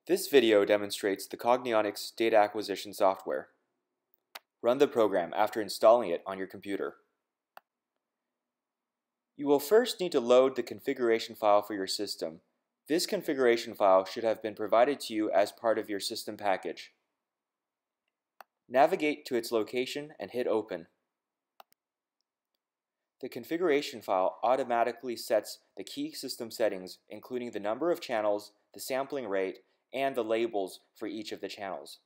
This video demonstrates the Cognionics data acquisition software. Run the program after installing it on your computer. You will first need to load the configuration file for your system. This configuration file should have been provided to you as part of your system package. Navigate to its location and hit Open. The configuration file automatically sets the key system settings, including the number of channels, the sampling rate, and the labels for each of the channels.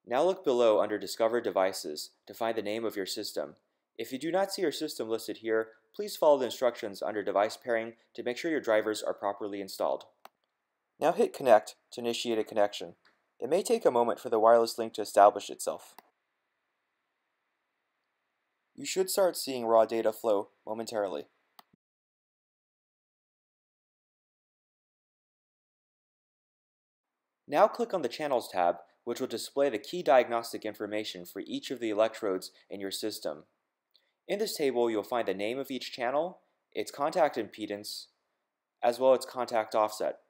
Now look below under Discover Devices to find the name of your system. If you do not see your system listed here, please follow the instructions under Device Pairing to make sure your drivers are properly installed. Now hit Connect to initiate a connection. It may take a moment for the wireless link to establish itself. You should start seeing raw data flow momentarily. Now click on the Channels tab, which will display the key diagnostic information for each of the electrodes in your system. In this table, you'll find the name of each channel, its contact impedance, as well as its contact offset.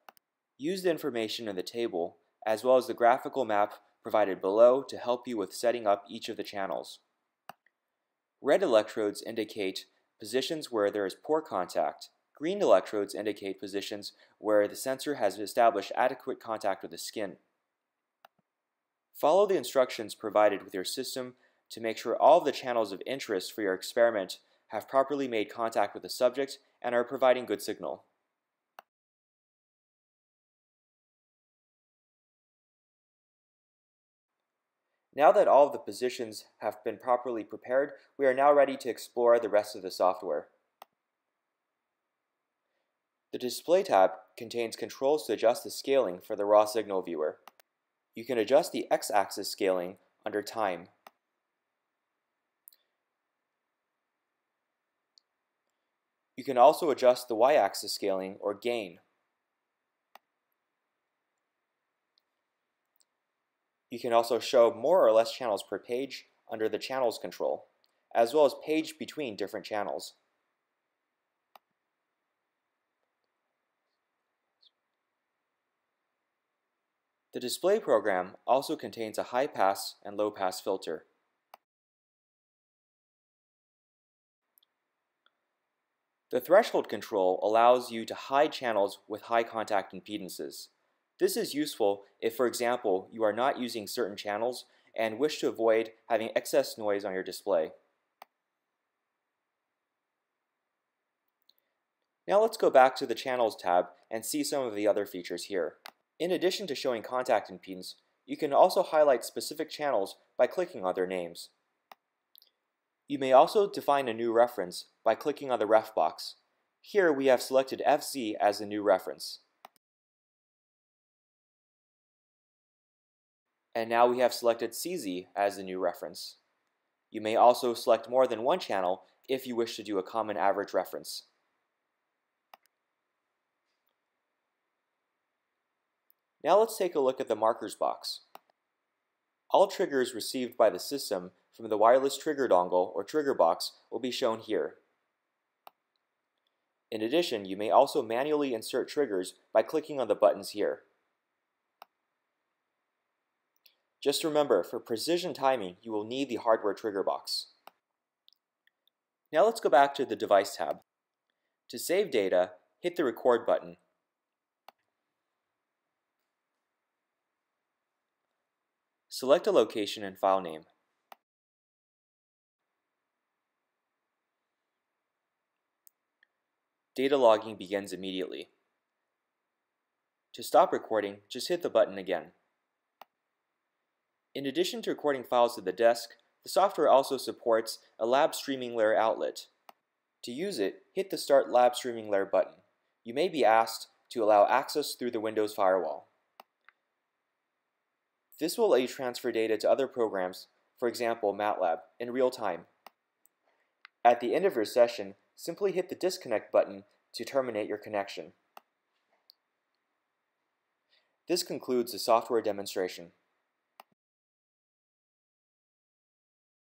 Use the information in the table, as well as the graphical map provided below to help you with setting up each of the channels. Red electrodes indicate positions where there is poor contact. Green electrodes indicate positions where the sensor has established adequate contact with the skin. Follow the instructions provided with your system to make sure all of the channels of interest for your experiment have properly made contact with the subject and are providing good signal. Now that all of the positions have been properly prepared, we are now ready to explore the rest of the software. The Display tab contains controls to adjust the scaling for the raw signal viewer. You can adjust the x-axis scaling under Time. You can also adjust the y-axis scaling or gain. You can also show more or less channels per page under the Channels control, as well as page between different channels. The display program also contains a high-pass and low-pass filter. The threshold control allows you to hide channels with high contact impedances. This is useful if, for example, you are not using certain channels and wish to avoid having excess noise on your display. Now let's go back to the Channels tab and see some of the other features here. In addition to showing contact impedance, you can also highlight specific channels by clicking on their names. You may also define a new reference by clicking on the ref box. Here we have selected FZ as the new reference. And now we have selected CZ as the new reference. You may also select more than one channel if you wish to do a common average reference. Now let's take a look at the markers box. All triggers received by the system from the wireless trigger dongle or trigger box will be shown here. In addition, you may also manually insert triggers by clicking on the buttons here. Just remember, for precision timing, you will need the hardware trigger box. Now let's go back to the Device tab. To save data, hit the Record button. Select a location and file name. Data logging begins immediately. To stop recording, just hit the button again. In addition to recording files to the desk, the software also supports a lab streaming layer outlet. To use it, hit the Start Lab Streaming Layer button. You may be asked to allow access through the Windows firewall. This will let you transfer data to other programs, for example MATLAB, in real time. At the end of your session, simply hit the Disconnect button to terminate your connection. This concludes the software demonstration.